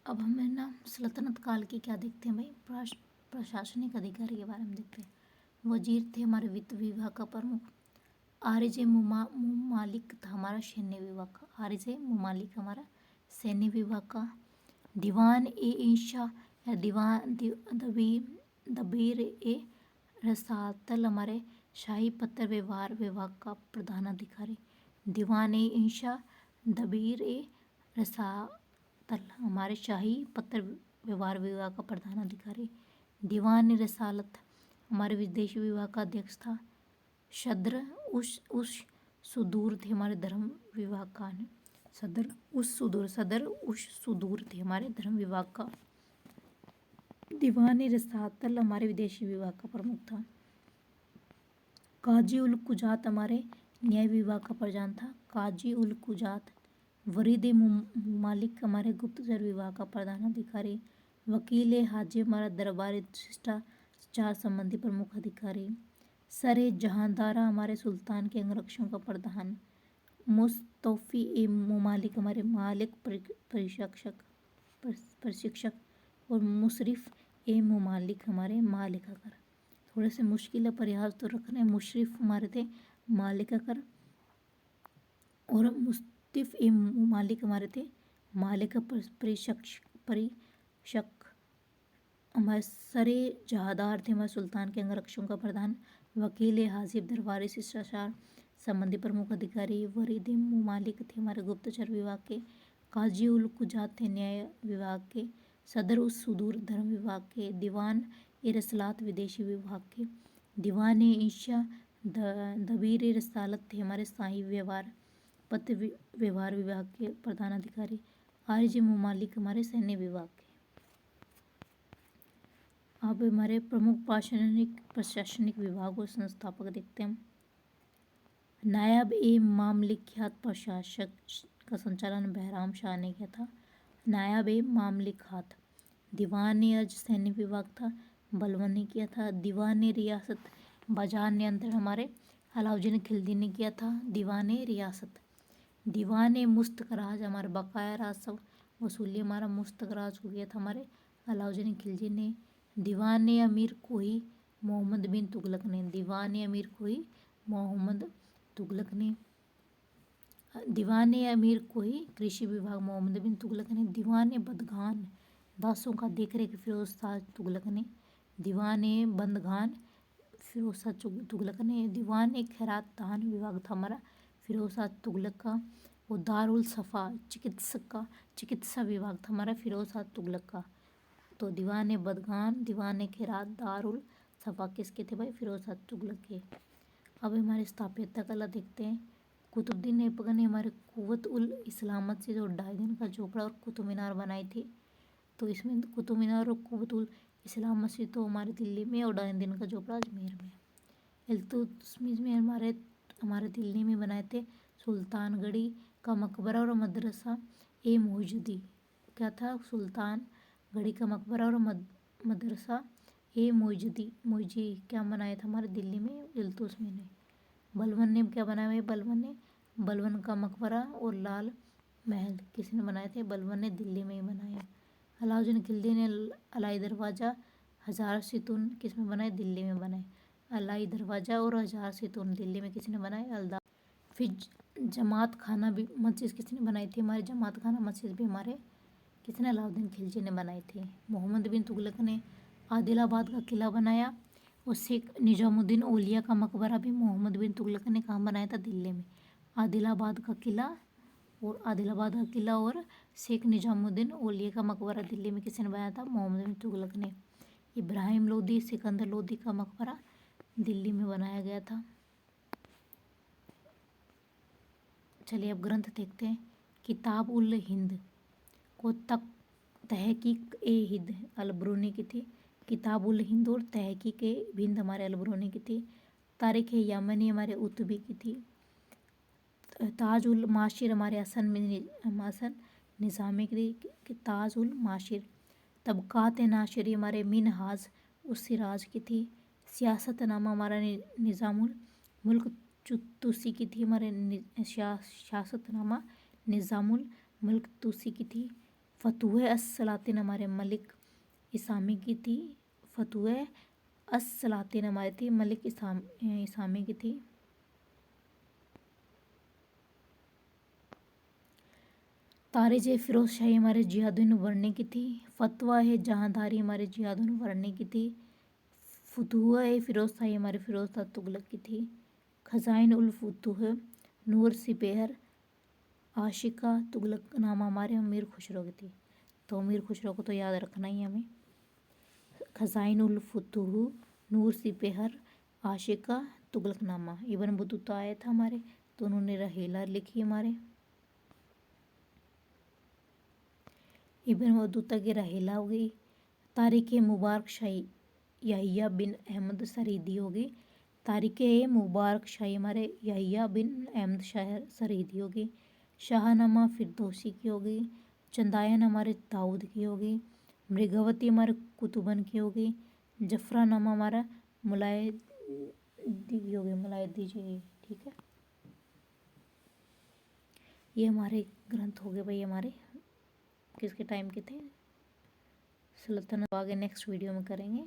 अब हमें ना सल्तनत काल की क्या देखते हैं भाई, प्रशासनिक अधिकारी के बारे में देखते हैं। वजीर थे हमारे वित्त विभाग का प्रमुख। आरिजे मुमालिक था हमारा सैन्य विभाग का। आरिजे मुमालिक हमारा सैन्य विभाग का। दीवान ए इंशा या दबीर ए रसातल हमारे शाही पत्र व्यवहार विभाग का प्रधान अधिकारी। दीवान ए इंशा दबीर ए रसातल हमारे शाही पत्र व्यवहार विभाग का प्रधान अधिकारी। दीवान ए रसालत हमारे विदेश विभाग का अध्यक्ष था। सदर उस सुदूर थे हमारे धर्म विभाग का। सदर उस सुदूर थे हमारे धर्म विभाग का। दीवान रसातल हमारे विदेशी विभाग का प्रमुख था। काजी उल कुजात हमारे न्याय विभाग का प्रधान था। काजी उल कुजात। वरीद मुमालिक हमारे गुप्तचर विभाग का प्रधान अधिकारी। वकील हाजिब हमारा दरबारी शिष्टाचार संबंधी प्रमुख अधिकारी। सरे जहांदारा हमारे सुल्तान के अंगरक्षकों का प्रधान। मुस्तौफी ए मुमालिक हमारे मालिक प्रशिक्षक और मुशरिफ ए मुमालिक हमारे मालिकाकर। थोड़े से मुश्किल है प्रयास तो रखने। मुशरिफ हमारे थे मालिकाकर और मुस्तफ ए मुमालिक हमारे थे मालिका परीक्षक। हमारे सरे जहादार थे हमारे सुल्तान के अंगरक्षकों का प्रधान। वकील हाजिब दरबारी शिष्टाचार संबंधी प्रमुख अधिकारी। वरीद मुमालिक थे हमारे गुप्तचर विभाग के। काजी उल कुजात थे न्याय विभाग के। सदर उस सुदूर धर्म विभाग के। दीवान ए रसलात विदेशी विभाग के। दीवान ए इंशा दबीर रसालत थे हमारे शाही व्यवहार पत्र व्यवहार विभाग के प्रधान अधिकारी। आरिज मुमालिक हमारे सैन्य विभाग के। अब हमारे प्रमुख प्रशासनिक विभाग और संस्थापक देखते हैं। नायब ए मामलिकियात प्रशासक का संचालन बहराम शाह ने किया था। नायब ए मामलिकात। दीवान अर्ज सैन्य विभाग था, बलवन ने किया था। दीवान रियासत बाजार नियंत्रण हमारे अलाउद्दीन खिलजी ने किया था। दीवान रियासत। दीवान मुस्तकराज हमारे बकाया राजस्व वसूली हमारा मुस्तकराज को किया था हमारे अलाउद्दीन खिलजी ने। दीवान अमीर कोही मोहम्मद बिन तुगलक ने। दीवान अमीर कोही मोहम्मद तुगलक ने। दीवान अमीर कोही कृषि विभाग मोहम्मद बिन तुगलक ने। दीवान बदगान दासों का देखरेख फिरोज शाह तुगलक ने। दीवान बंदगान फिरोज शाह तुगलक ने। दीवान खैरात दान विभाग था हमारा फिरोज शाह तुगलक का। वो दारुल सफ़ा चिकित्सा विभाग था हमारा फिरोज शाह तुगलक का। तो दीवान बदगान दीवान खैरात दारुल सफ़ा किसके थे भाई, फिरोज शाह तुगलक के। अब हमारे स्थापत्य कला देखते हैं। कुतुबुद्दीन ऐबक ने हमारे कुव्वत उल इस्लामत से जो 2.5 दिन का झोपड़ा और कुतुब मीनार बनाई थी। तो इसमें कुतुब मीनार और कुव्वत उल इस्लाम मस्जिद तो हमारे दिल्ली में और 2.5 दिन का झोपड़ा अजमेर में। इल्तुतमिश में हमारे दिल्ली में बनाए थे सुल्तानगढ़ी का मकबरा और मदरसा ए मौजूदी। क्या था, सुल्तानगढ़ी का मकबरा और मदरसा ए मौजूदी क्या बनाया था हमारे दिल्ली में इल्तुतमिश ने। बलबन ने क्या बनाया है, बलबन का मकबरा और लाल महल किसने बनाए थे, बलबन ने दिल्ली में ही बनाया। अलाउद्दीन खिलजी ने अलाई दरवाज़ा हजार सितून किसमें बनाए, दिल्ली में बनाए। अलाई दरवाज़ा और हजार सितून दिल्ली में किसने बनाए, अल्दा। फिर जमात खाना भी मस्जिद किसने बनाई थी, हमारे जमात खाना मस्जिद भी हमारे किसने, अलाउद्दीन खिलजी ने बनाई थी। मोहम्मद बिन तुगलक ने आदिलाबाद का किला बनाया और शेख निजामुद्दीन औलिया का मकबरा भी मोहम्मद बिन तुगलक ने कहाँ बनाया था, दिल्ली में। आदिलाबाद का किला और शेख निजामुद्दीन औलिया का मकबरा दिल्ली में किसने बनाया था, मोहम्मद बिन तुगलक ने। इब्राहिम लोदी सिकंदर लोदी का मकबरा दिल्ली में बनाया गया था। चलिए अब ग्रंथ देखते हैं। किताब उल हिंद को तहकीक ए हिंद अलबरूनी की थी। किताब उल हिंद और तहकीक ए हिंद हमारे अलबरूनी की थी। तारीख यामनी हमारे उतबी की थी। ताज उल माशिर हमारे हसन निज़ामी की थी। ताज उल माशिर। तबकात नाशिरी हमारे मिनहाज उस सिराज की थी। सियासतनामा हमारा निज़ामुल मुल्क तुसी की थी। हमारे सियासतनामा निज़ामुल मुल्क तुसी की थी। فتوح السلاطین ہمارے ملک اسامی کی تھی، فتوح السلاطین ہماری تھی ملک اسامی کی تھی۔ تاریخ فیروز شاہی ہمارے جہادین ورنے کی تھی، فتویٰ جہانداری ہمارے جہادین ورنے کی تھی، فتوح فیروز شاہی ہمارے فیروز شاہ تغلق کی تھی، خزائن الفتوح نور سپہر عاشقہ تغلق نامہ ہمارے امیر خسرو کی تھی۔ تو امیر خسرو کو تو یاد رکھنا ہی ہمیں، خزائن الفتوح نور سپہر عاشقہ تغلق نامہ۔ ابن بطوطہ آیا تھا ہمارے، تو انہوں نے رحیلہ لکھی ہمارے، ابن بطوطہ کی رحیلہ ہو گئی۔ تاریخ مبارک شاہی یحییٰ بن احمد سریدی ہوگی، تاریخ مبارک شاہی ہمارے یحییٰ بن احمد سریدی ہوگی۔ شاہ نامہ فردوسی کی ہوگی، چندایان ہمارے داؤد کی ہوگی، مرگاوتی ہمارے قطبن کی ہوگی، جفرہ نامہ ہمارا ملائدی کی ہوگی، ملائدی جی، ٹھیک ہے۔ یہ ہمارے گرنتھ ہو گئے بھائی، ہمارے کس کے ٹائم کے تھے، سلطنت آگے نیکسٹ ویڈیو میں کریں گے۔